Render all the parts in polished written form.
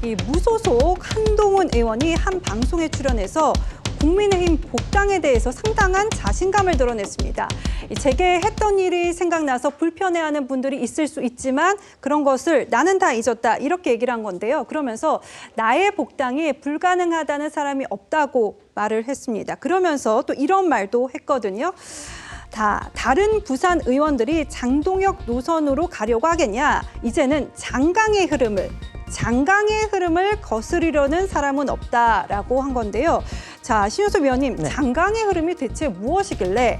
이 무소속 한동훈 의원이 한 방송에 출연해서 국민의힘 복당에 대해서 상당한 자신감을 드러냈습니다. 제게 했던 일이 생각나서 불편해하는 분들이 있을 수 있지만 그런 것을 나는 다 잊었다 이렇게 얘기를 한 건데요. 그러면서 나의 복당이 불가능하다는 사람이 없다고 말을 했습니다. 그러면서 또 이런 말도 했거든요. 다른 부산 의원들이 장동혁 노선으로 가려고 하겠냐. 이제는 장강의 흐름을 거스르려는 사람은 없다라고 한 건데요. 자, 신효섭 위원님, 네. 장강의 흐름이 대체 무엇이길래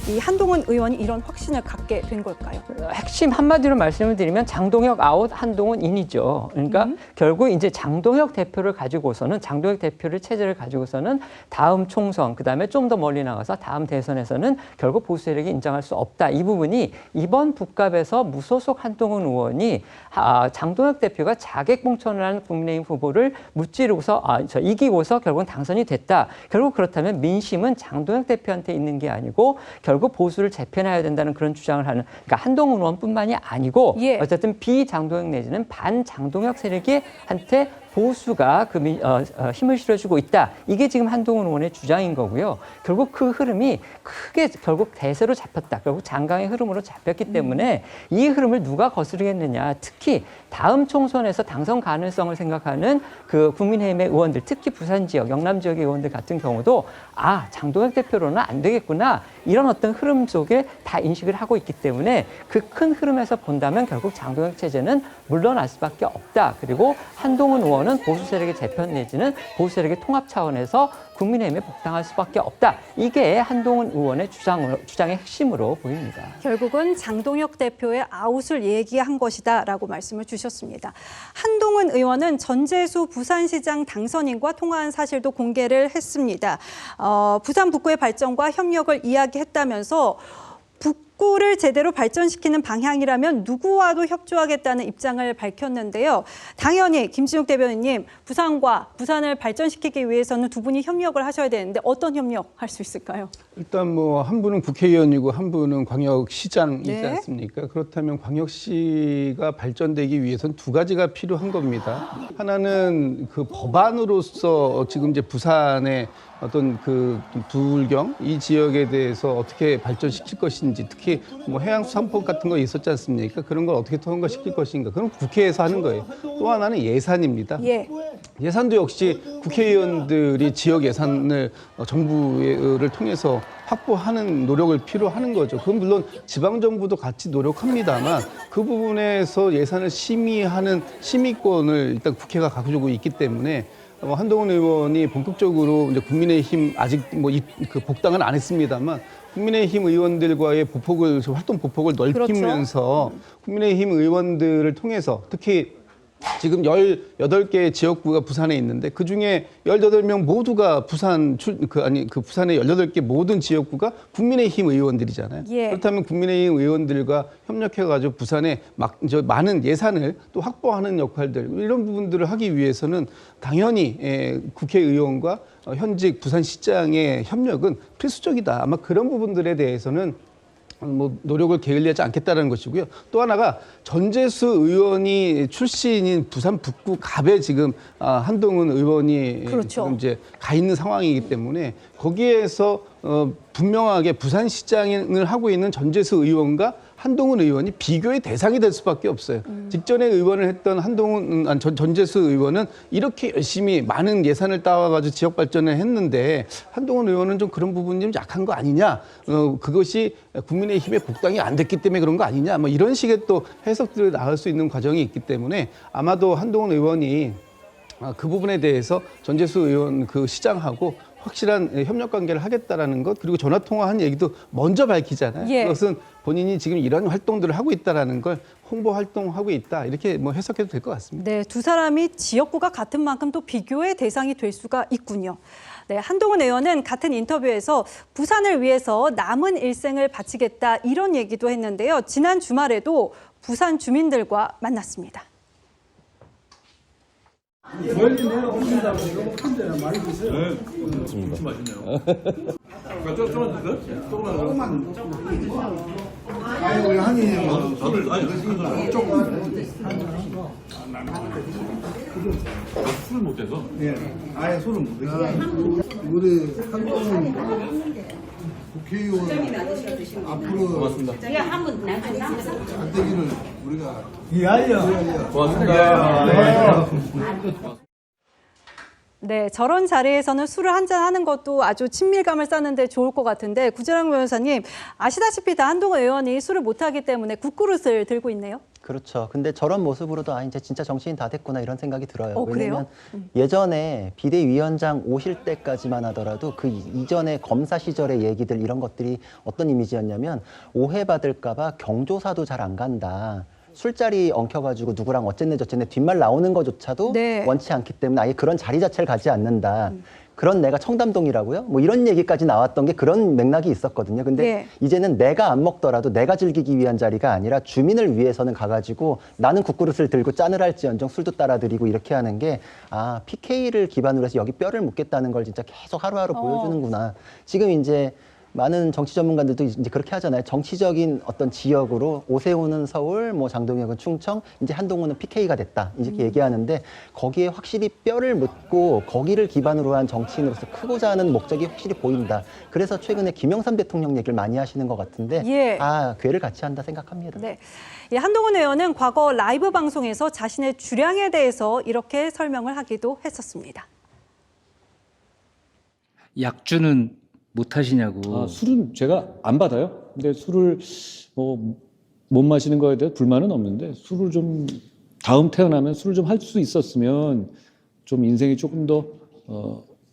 이 한동훈 의원이 이런 확신을 갖게 된 걸까요? 핵심 한마디로 말씀을 드리면 장동혁 아웃, 한동훈 인이죠. 그러니까 결국 이제 장동혁 대표를 가지고서는 장동혁 대표를 체제를 가지고서는 다음 총선, 그다음에 좀 더 멀리 나가서 다음 대선에서는 결국 보수 세력이 인정할 수 없다. 이 부분이 이번 북갑에서 무소속 한동훈 의원이 장동혁 대표가 자객 공천을 한 국민의힘 후보를 무찌르고서 이기고서 결국은 당선이 됐다. 결국 그렇다면 민심은 장동혁 대표한테 있는 게 아니고 결국 보수를 재편해야 된다는 그런 주장을 하는, 그러니까 한동훈 의원뿐만이 아니고 예. 어쨌든 비장동혁 내지는 반장동혁 세력이 한테 보수가 힘을 실어주고 있다. 이게 지금 한동훈 의원의 주장인 거고요. 결국 그 흐름이 크게 결국 대세로 잡혔다. 결국 장강의 흐름으로 잡혔기 때문에 이 흐름을 누가 거스르겠느냐. 특히 다음 총선에서 당선 가능성을 생각하는 그 국민의힘의 의원들, 특히 부산 지역, 영남 지역의 의원들 같은 경우도 장동혁 대표로는 안 되겠구나. 이런 어떤 흐름 속에 다 인식을 하고 있기 때문에 그 큰 흐름에서 본다면 결국 장동혁 체제는 물러날 수밖에 없다. 그리고 한동훈 의원은 보수 세력의 재편 내지는 보수 세력의 통합 차원에서 국민의힘에 복당할 수밖에 없다. 이게 한동훈 의원의 주장의 핵심으로 보입니다. 결국은 장동혁 대표의 아웃을 얘기한 것이다라고 말씀을 주셨습니다. 한동훈 의원은 전재수 부산시장 당선인과 통화한 사실도 공개를 했습니다. 부산 북구의 발전과 협력을 이야기했다면서 북구를 제대로 발전시키는 방향이라면 누구와도 협조하겠다는 입장을 밝혔는데요. 당연히 김진욱 대변인님, 부산을 발전시키기 위해서는 두 분이 협력을 하셔야 되는데 어떤 협력 할 수 있을까요? 일단 한 분은 국회의원이고 한 분은 광역시장이지 네. 않습니까? 그렇다면 광역시가 발전되기 위해서는 두 가지가 필요한 겁니다. 하나는 그 법안으로서 지금 이제 부산의 어떤 그 불경 이 지역에 대해서 어떻게 발전시킬 것인지, 특히 해양수산법 같은 거 있었지 않습니까? 그런 걸 어떻게 통과시킬 것인가? 그럼 국회에서 하는 거예요. 또 하나는 예산입니다. 예. 예산도 역시 국회의원들이 지역 예산을 정부를 통해서 확보하는 노력을 필요하는 거죠. 그건 물론 지방정부도 같이 노력합니다만 그 부분에서 예산을 심의하는 심의권을 일단 국회가 가지고 있기 때문에 한동훈 의원이 본격적으로 이제 국민의힘 아직 그 복당은 안 했습니다만 국민의힘 의원들과의 활동 보폭을 넓히면서 그렇죠. 국민의힘 의원들을 통해서 특히 지금 18개의 지역구가 부산에 있는데 그중에 18명 모두가 부산의 18개 모든 지역구가 국민의힘 의원들이잖아요. 예. 그렇다면 국민의힘 의원들과 협력해가지고 부산에 많은 예산을 또 확보하는 역할들, 이런 부분들을 하기 위해서는 당연히 국회의원과 현직 부산시장의 협력은 필수적이다. 아마 그런 부분들에 대해서는 노력을 게을리하지 않겠다는 것이고요. 또 하나가 전재수 의원이 출신인 부산 북구 갑에 지금 한동훈 의원이 그렇죠. 지금 이제 가 있는 상황이기 때문에 거기에서 분명하게 부산시장을 하고 있는 전재수 의원과 한동훈 의원이 비교의 대상이 될 수밖에 없어요. 직전에 의원을 했던 전재수 의원은 이렇게 열심히 많은 예산을 따와가지고 지역 발전을 했는데 한동훈 의원은 좀 그런 부분이 좀 약한 거 아니냐? 그것이 국민의힘의 복당이 안 됐기 때문에 그런 거 아니냐? 이런 식의 또 해석들을 나올 수 있는 과정이 있기 때문에 아마도 한동훈 의원이 그 부분에 대해서 전재수 의원 그 시장하고 확실한 협력 관계를 하겠다라는 것, 그리고 전화 통화한 얘기도 먼저 밝히잖아요. 예. 그것은 본인이 지금 이런 활동들을 하고 있다라는 걸 홍보 활동하고 있다, 이렇게 해석해도 될 것 같습니다. 네, 두 사람이 지역구가 같은 만큼 또 비교의 대상이 될 수가 있군요. 네, 한동훈 의원은 같은 인터뷰에서 부산을 위해서 남은 일생을 바치겠다 이런 얘기도 했는데요. 지난 주말에도 부산 주민들과 만났습니다. 멀리 내려오신다고 이거 한 대나 많이 드세요. 네, 엄청 맛있네요. 조금만 더. 아니 우리 한이 다들 아니 조금. 술을 못해서? 네, 아예 술을 못 드시고. 우리 한동훈 국회의원 앞으로 고맙습니다. 잘되기를 우리가 고맙습니다. 네, 저런 자리에서는 술을 한잔 하는 것도 아주 친밀감을 쌓는데 좋을 것 같은데 구재랑 변호사님 아시다시피 다 한동훈 의원이 술을 못하기 때문에 국그릇을 들고 있네요. 그렇죠. 근데 저런 모습으로도 이제 진짜 정치인 다 됐구나 이런 생각이 들어요. 그래요? 왜냐면 예전에 비대위원장 오실 때까지만 하더라도 그 이전에 검사 시절의 얘기들 이런 것들이 어떤 이미지였냐면 오해받을까 봐 경조사도 잘 안 간다. 술자리 엉켜가지고 누구랑 어쨌네 저쨌네 뒷말 나오는 것조차도 네. 원치 않기 때문에 아예 그런 자리 자체를 가지 않는다. 그런 내가 청담동이라고요? 뭐 이런 얘기까지 나왔던 게 그런 맥락이 있었거든요. 근데 네. 이제는 내가 안 먹더라도 내가 즐기기 위한 자리가 아니라 주민을 위해서는 가가지고 나는 국그릇을 들고 짠을 할지언정 술도 따라드리고 이렇게 하는 게 PK를 기반으로 해서 여기 뼈를 묻겠다는 걸 진짜 계속 하루하루 보여주는구나. 지금 이제 많은 정치 전문가들도 이제 그렇게 하잖아요. 정치적인 어떤 지역으로 오세훈은 서울, 뭐 장동혁은 충청, 이제 한동훈은 PK가 됐다. 이렇게 얘기하는데 거기에 확실히 뼈를 묻고 거기를 기반으로 한 정치인으로서 크고자 하는 목적이 확실히 보인다. 그래서 최근에 김영삼 대통령 얘기를 많이 하시는 것 같은데 예. 괴를 같이 한다 생각합니다. 네. 예, 한동훈 의원은 과거 라이브 방송에서 자신의 주량에 대해서 이렇게 설명을 하기도 했었습니다. 약주는 못 하시냐고. 술은 제가 안 받아요. 근데 술을 못 마시는 거에 대해 불만은 없는데 술을 좀 다음 태어나면 술을 좀 할 수 있었으면 좀 인생이 조금 더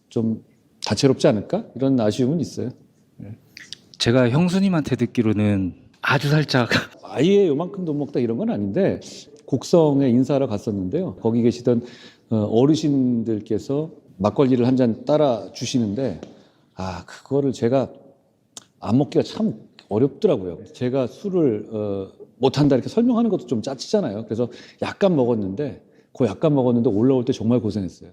좀 다채롭지 않을까? 이런 아쉬움은 있어요. 제가 형수님한테 듣기로는 아주 살짝 아예 요만큼 돈 먹다 이런 건 아닌데 곡성에 인사하러 갔었는데요. 거기 계시던 어르신들께서 막걸리를 한 잔 따라 주시는데 그거를 제가 안 먹기가 참 어렵더라고요. 제가 술을 못한다 이렇게 설명하는 것도 좀 짜치잖아요. 그래서 약간 먹었는데 올라올 때 정말 고생했어요.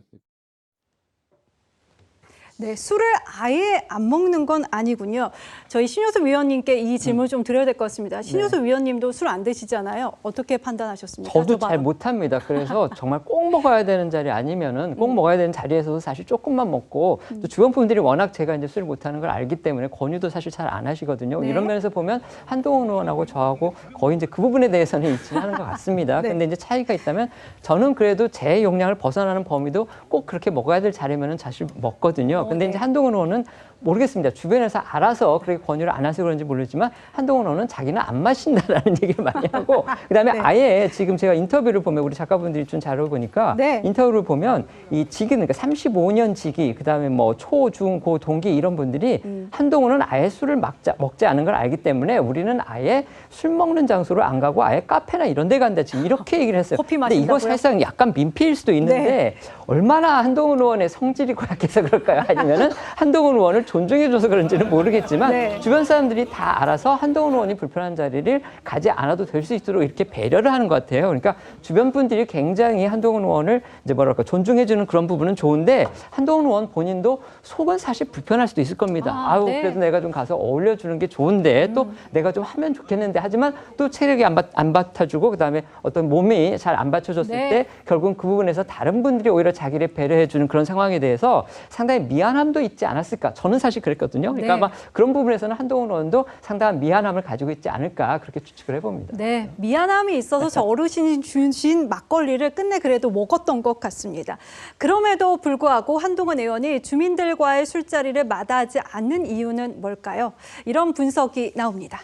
네, 술을 아예 안 먹는 건 아니군요. 저희 신효섭 위원님께 이 질문을 좀 드려야 될 것 같습니다. 신효섭 위원님도 술 안 드시잖아요. 어떻게 판단하셨습니까? 저도 잘 못합니다. 그래서 정말 꼭 먹어야 되는 자리 아니면은 꼭 먹어야 되는 자리에서도 사실 조금만 먹고 또 주변 분들이 워낙 제가 이제 술을 못하는 걸 알기 때문에 권유도 사실 잘 안 하시거든요. 네. 이런 면에서 보면 한동훈 의원하고 저하고 거의 이제 그 부분에 대해서는 일치하는 것 같습니다. 네. 근데 이제 차이가 있다면 저는 그래도 제 용량을 벗어나는 범위도 꼭 그렇게 먹어야 될 자리면은 사실 먹거든요. 근데 이제 한동훈 의원은 모르겠습니다. 주변에서 알아서 그렇게 권유를 안 해서 그런지 모르지만 한동훈 의원은 자기는 안 마신다라는 얘기를 많이 하고 그다음에 네. 아예 지금 제가 인터뷰를 보면 우리 작가분들이 준 자료를 보니까 네. 인터뷰를 보면 이 직위 그러니까 35년 직위 그다음에 뭐 초, 중, 고 동기 이런 분들이 한동훈은 아예 술을 먹지 않은 걸 알기 때문에 우리는 아예 술 먹는 장소로 안 가고 아예 카페나 이런 데 간다 지금 이렇게 얘기를 했어요. 커피 근데 이거 마신다고요? 사실상 약간 민폐일 수도 있는데 네. 얼마나 한동훈 의원의 성질이 고약해서 그럴까요? 아니면은 한동훈 의원을 존중해줘서 그런지는 모르겠지만 네. 주변 사람들이 다 알아서 한동훈 의원이 불편한 자리를 가지 않아도 될 수 있도록 이렇게 배려를 하는 것 같아요. 그러니까 주변 분들이 굉장히 한동훈 의원을 이제 뭐랄까 존중해주는 그런 부분은 좋은데 한동훈 의원 본인도 속은 사실 불편할 수도 있을 겁니다. 아유 네. 그래도 내가 좀 가서 어울려주는 게 좋은데 또 내가 좀 하면 좋겠는데 하지만 또 체력이 안 받쳐주고 그다음에 어떤 몸이 잘 안 받쳐줬을 네. 때 결국은 그 부분에서 다른 분들이 오히려 자기를 배려해주는 그런 상황에 대해서 상당히 미안함도 있지 않았을까. 저는 사실 그랬거든요. 그러니까 네. 아마 그런 부분에서는 한동훈 의원도 상당한 미안함을 가지고 있지 않을까 그렇게 추측을 해봅니다. 네, 미안함이 있어서 저 어르신이 주신 막걸리를 끝내 그래도 먹었던 것 같습니다. 그럼에도 불구하고 한동훈 의원이 주민들과의 술자리를 마다하지 않는 이유는 뭘까요? 이런 분석이 나옵니다.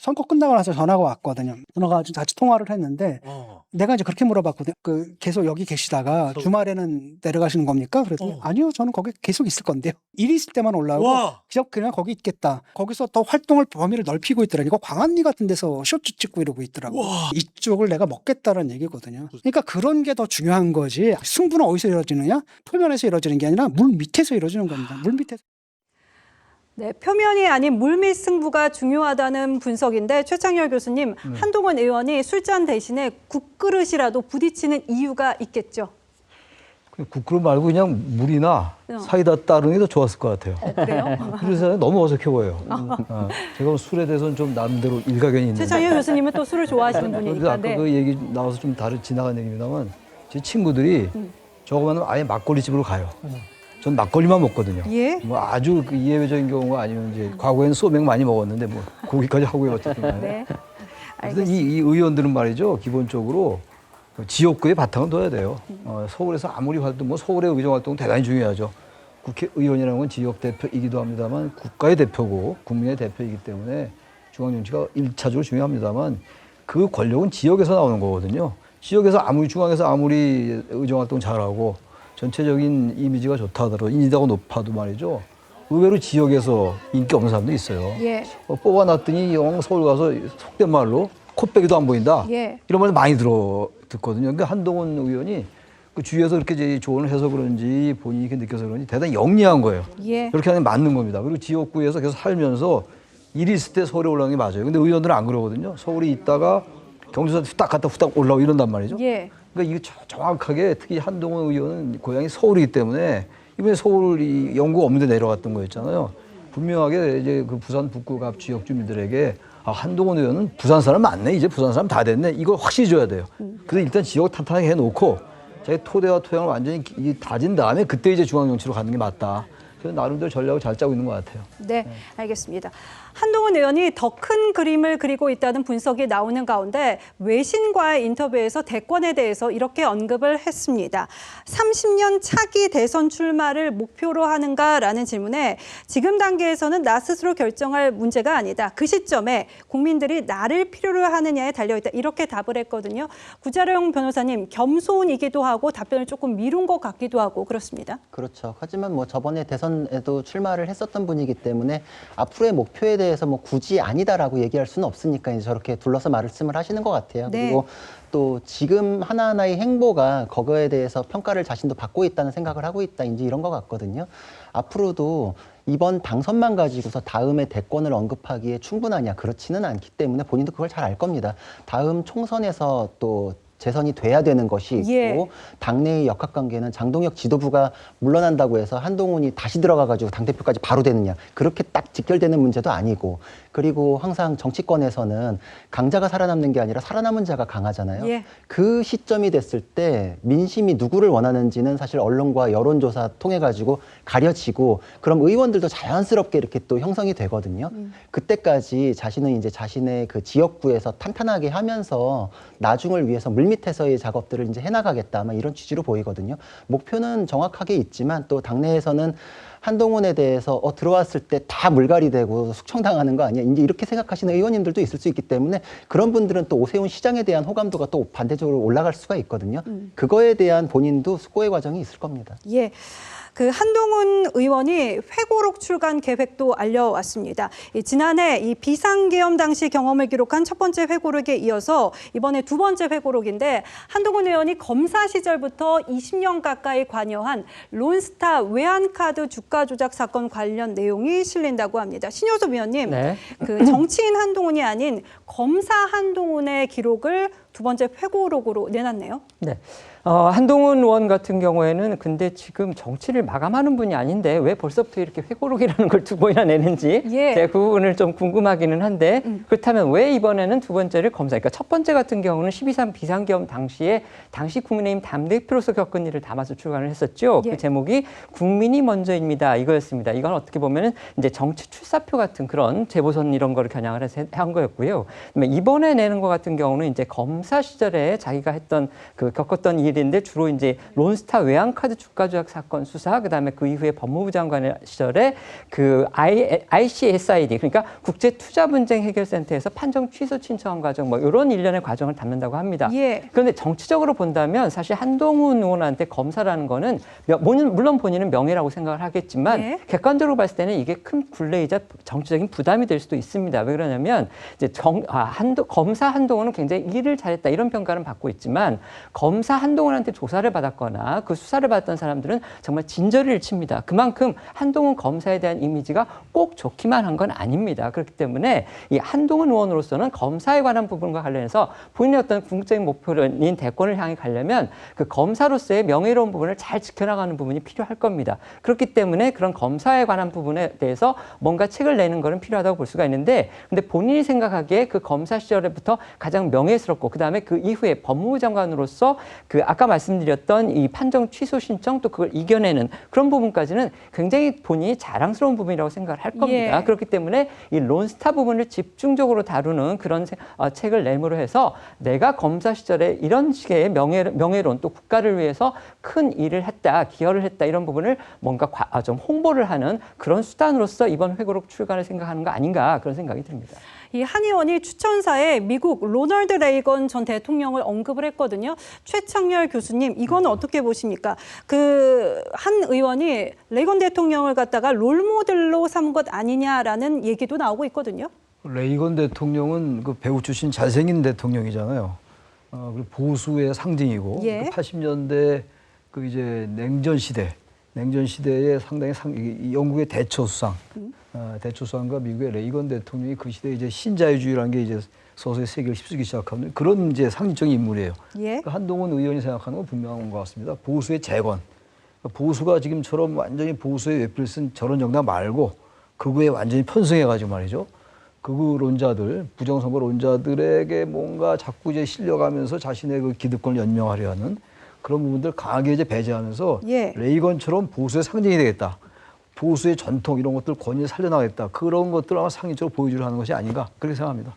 선거 끝나고 나서 전화가 왔거든요. 전화가 같이 통화를 했는데 내가 이제 그렇게 물어봤거든요. 계속 여기 계시다가 주말에는 내려가시는 겁니까? 그랬더니 아니요, 저는 거기 계속 있을 건데요. 일 있을 때만 올라오고 그냥 거기 있겠다. 거기서 더 활동을 범위를 넓히고 있더라고요. 이거 광안리 같은 데서 쇼츠 찍고 이러고 있더라고요. 이쪽을 내가 먹겠다는 얘기거든요. 그러니까 그런 게 더 중요한 거지. 승부는 어디서 이루어지느냐? 표면에서 이루어지는 게 아니라 물 밑에서 이루어지는 겁니다. 물 밑에서. 네, 표면이 아닌 물밑 승부가 중요하다는 분석인데 최창열 교수님, 한동훈 의원이 술잔 대신에 국그릇이라도 부딪히는 이유가 있겠죠? 국그릇 말고 그냥 물이나 사이다 따르는 게 더 좋았을 것 같아요. 그래요? 그래서 너무 어색해 보여요. 제가 술에 대해서는 좀 나름대로 일가견이 있는데. 최창현 교수님은 또 술을 좋아하시는 그런데 분이니까. 아까 그 얘기 나와서 좀 지나간 얘기입니다만 제 친구들이 저거만 아예 막걸리 집으로 가요. 전 막걸리만 먹거든요. 예? 뭐 아주 그 예외적인 경우가 아니면 이제 과거에는 소맥 많이 먹었는데 뭐 고기까지 하고요 어쨌든 간에. 네. 그래서 이 의원들은 말이죠 기본적으로 지역구의 바탕은 둬야 돼요. 서울에서 아무리 활동, 뭐 서울의 의정 활동 대단히 중요하죠. 국회의원이라는 건 지역 대표이기도 합니다만 국가의 대표고 국민의 대표이기 때문에 중앙 정치가 1차적으로 중요합니다만 그 권력은 지역에서 나오는 거거든요. 지역에서 중앙에서 아무리 의정 활동 잘하고 전체적인 이미지가 좋다 하더라도 인지도가 높아도 말이죠. 의외로 지역에서 인기 없는 사람도 있어요. 예. 뽑아놨더니 영 서울 가서 속된 말로 콧배기도 안 보인다. 예. 이런 말 많이 듣거든요. 그러니까 한동훈 의원이 그 주위에서 그렇게 이제 조언을 해서 그런지 본인이 이렇게 느껴서 그런지 대단히 영리한 거예요. 예. 그렇게 하는 게 맞는 겁니다. 그리고 지역구에서 계속 살면서 일이 있을 때 서울에 올라가는 게 맞아요. 근데 의원들은 안 그러거든요. 서울에 있다가 경주에서 후딱 갔다 후딱 올라오고 이런단 말이죠. 예. 그러니까 이게 정확하게 특히 한동훈 의원은 고향이 서울이기 때문에 이번에 서울 영구 없는데 내려갔던 거였잖아요. 분명하게 이제 그 부산 북구 갑 지역 주민들에게 한동훈 의원은 부산 사람 맞네. 이제 부산 사람 다 됐네. 이걸 확실히 줘야 돼요. 그래서 일단 지역을 탄탄하게 해놓고 자기 토대와 토양을 완전히 다진 다음에 그때 이제 중앙 정치로 가는 게 맞다. 그래서 나름대로 전략을 잘 짜고 있는 것 같아요. 네, 알겠습니다. 한동훈 의원이 더 큰 그림을 그리고 있다는 분석이 나오는 가운데 외신과의 인터뷰에서 대권에 대해서 이렇게 언급을 했습니다. 30년 차기 대선 출마를 목표로 하는가라는 질문에 지금 단계에서는 나 스스로 결정할 문제가 아니다. 그 시점에 국민들이 나를 필요로 하느냐에 달려있다. 이렇게 답을 했거든요. 구자룡 변호사님, 겸손이기도 하고 답변을 조금 미룬 것 같기도 하고 그렇습니다. 그렇죠. 하지만 뭐 저번에 대선에도 출마를 했었던 분이기 때문에 앞으로의 목표에 대해서 뭐 굳이 아니다라고 얘기할 수는 없으니까 이제 저렇게 둘러서 말씀을 하시는 것 같아요. 네. 그리고 또 지금 하나하나의 행보가 그거에 대해서 평가를 자신도 받고 있다는 생각을 하고 있다. 이제 이런 것 같거든요. 앞으로도 이번 당선만 가지고서 다음에 대권을 언급하기에 충분하냐 그렇지는 않기 때문에 본인도 그걸 잘 알 겁니다. 다음 총선에서 또 재선이 돼야 되는 것이 있고 예. 당내의 역학관계는 장동혁 지도부가 물러난다고 해서 한동훈이 다시 들어가가지고 당대표까지 바로 되느냐 그렇게 딱 직결되는 문제도 아니고 그리고 항상 정치권에서는 강자가 살아남는 게 아니라 살아남은 자가 강하잖아요. 예. 그 시점이 됐을 때 민심이 누구를 원하는지는 사실 언론과 여론조사 통해 가지고 가려지고 그럼 의원들도 자연스럽게 이렇게 또 형성이 되거든요. 그때까지 자신은 이제 자신의 그 지역구에서 탄탄하게 하면서 나중을 위해서 물밑에서의 작업들을 이제 해나가겠다 아마 이런 취지로 보이거든요. 목표는 정확하게 있지만 또 당내에서는 한동훈에 대해서 들어왔을 때 다 물갈이 되고 숙청당하는 거 아니야? 이제 이렇게 생각하시는 의원님들도 있을 수 있기 때문에 그런 분들은 또 오세훈 시장에 대한 호감도가 또 반대적으로 올라갈 수가 있거든요. 그거에 대한 본인도 숙고의 과정이 있을 겁니다. 예. 그 한동훈 의원이 회고록 출간 계획도 알려왔습니다. 지난해 이 비상계엄 당시 경험을 기록한 첫 번째 회고록에 이어서 이번에 두 번째 회고록인데 한동훈 의원이 검사 시절부터 20년 가까이 관여한 론스타 외환카드 주가 조작 사건 관련 내용이 실린다고 합니다. 신효섭 의원님, 네. 그 정치인 한동훈이 아닌 검사 한동훈의 기록을 두 번째 회고록으로 내놨네요. 네. 한동훈 의원 같은 경우에는 근데 지금 정치를 마감하는 분이 아닌데 왜 벌써부터 이렇게 회고록이라는 걸 두 번이나 내는지 예. 제가 그 부분을 좀 궁금하기는 한데 그렇다면 왜 이번에는 두 번째를 검사, 그러니까 첫 번째 같은 경우는 12.3 비상계엄 당시에 당시 국민의힘 당대표로서 겪은 일을 담아서 출간을 했었죠. 예. 그 제목이 국민이 먼저입니다. 이거였습니다. 이건 어떻게 보면은 이제 정치 출사표 같은 그런 재보선 이런 거를 겨냥을 해서 한 거였고요. 그다음에 이번에 내는 것 같은 경우는 이제 검사 시절에 자기가 했던 겪었던 일인데 주로 이제 론스타 외환카드 주가 조작 사건 수사, 그다음에 그 이후에 법무부 장관 시절에 그 ICSID 그러니까 국제투자분쟁해결센터에서 판정 취소 신청한 과정 뭐 이런 일련의 과정을 담는다고 합니다. 예. 그런데 정치적으로 본다면 사실 한동훈 의원한테 검사라는 거는 물론 본인은 명예라고 생각을 하겠지만 예. 객관적으로 봤을 때는 이게 큰 굴레이자 정치적인 부담이 될 수도 있습니다. 왜 그러냐면 이제 검사 한동훈은 굉장히 일을 잘 잘했다 이런 평가는 받고 있지만 검사 한동훈한테 조사를 받았거나 그 수사를 받았던 사람들은 정말 진저리를 칩니다. 그만큼 한동훈 검사에 대한 이미지가 꼭 좋기만 한 건 아닙니다. 그렇기 때문에 이 한동훈 의원으로서는 검사에 관한 부분과 관련해서 본인의 어떤 궁극적인 목표인 대권을 향해 가려면 그 검사로서의 명예로운 부분을 잘 지켜나가는 부분이 필요할 겁니다. 그렇기 때문에 그런 검사에 관한 부분에 대해서 뭔가 책을 내는 것은 필요하다고 볼 수가 있는데 근데 본인이 생각하기에 그 검사 시절부터 가장 명예스럽고 그다음에 그 이후에 법무부 장관으로서 그 아까 말씀드렸던 이 판정 취소 신청 또 그걸 이겨내는 그런 부분까지는 굉장히 본인이 자랑스러운 부분이라고 생각을 할 겁니다. 예. 그렇기 때문에 이 론스타 부분을 집중적으로 다루는 그런 책을 내므로 해서 내가 검사 시절에 이런 식의 명예론 또 국가를 위해서 큰 일을 했다, 기여를 했다 이런 부분을 뭔가 좀 홍보를 하는 그런 수단으로서 이번 회고록 출간을 생각하는 거 아닌가 그런 생각이 듭니다. 이 한 의원이 추천사에 미국 로널드 레이건 전 대통령을 언급을 했거든요. 최창렬 교수님, 이거는 어떻게 보십니까? 그 한 의원이 레이건 대통령을 갖다가 롤모델로 삼은 것 아니냐라는 얘기도 나오고 있거든요. 레이건 대통령은 그 배우 출신 잘생긴 대통령이잖아요. 그리고 보수의 상징이고 예. 그 80년대 그 이제 냉전 시대에 상당히 이 영국의 대처수상, 대처수상과 미국의 레이건 대통령이 그 시대에 이제 신자유주의라는 게 이제 서서히 세계를 휩쓸기 시작하는 그런 이제 상징적인 인물이에요. 예. 그 한동훈 의원이 생각하는 건 분명한 것 같습니다. 보수의 재건. 보수가 지금처럼 완전히 보수의 외필을 쓴 저런 정당 말고 극우에 완전히 편승해가지고 말이죠. 극우론자들, 부정선거론자들에게 뭔가 자꾸 이제 실려가면서 자신의 그 기득권을 연명하려 하는 그런 부분들 강하게 이제 배제하면서 예. 레이건처럼 보수의 상징이 되겠다. 보수의 전통 이런 것들 권위를 살려나가겠다. 그런 것들을 아마 상징적으로 보여주려 하는 것이 아닌가 그렇게 생각합니다.